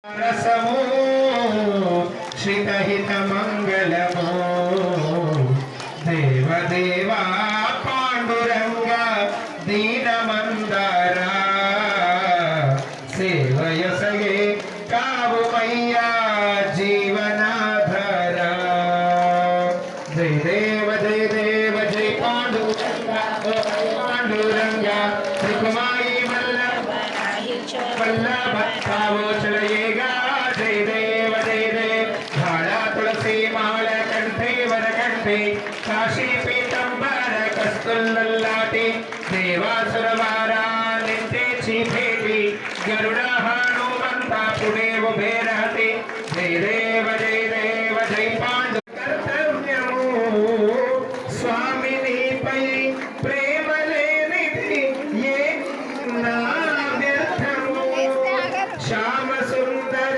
रसमो श्रितहित मंगलमो देवदेवा पांडुरंगा दीनमंदारा सेवयसगे कावुमय्या जीवनाधारा जय देव जय पांडुरंगा पांडुरंगा त्रिकुमारी वल्लभ भावो चलयेगा जय देव भाड़ा तुलसी माल कंठे वर कंठे काशी पीतंबर कस्तुल्ललाटी देवासुरवारा नित्तेची भेटी गरुड हनुमंता पुढे उभे राहते जय देव जय पांडु कर्तव्यमो स्वामिनी पै प्रेम लेनिधि ये ना श्याम सुंदर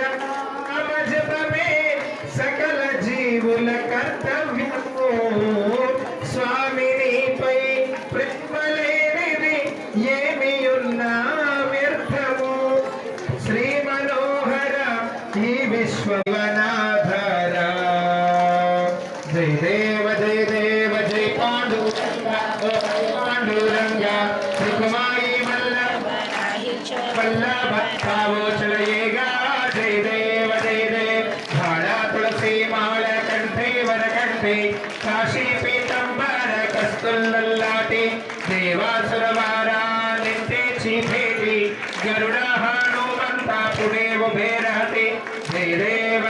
अमजब में सकल जीवुल कर्तव्यमो स्वामिनी पै प्रेमलेनिधि ఏమియున్నా వ్యర్థము శ్రీ మనోహర ఈ విశ్వనాథర జయ దేవ జయ పాండురంగా పాండురంగా త్రికుమారి वल्लभ भावो चलयेगा जय देव भाड़ा तुलसी माल कंठे वर कंठे काशी पीतंबर कस्तुल्ललाटी देवासुरवारा नित्तेची भेटी गरुड हनुमंता पुढे उभे राहते जय देव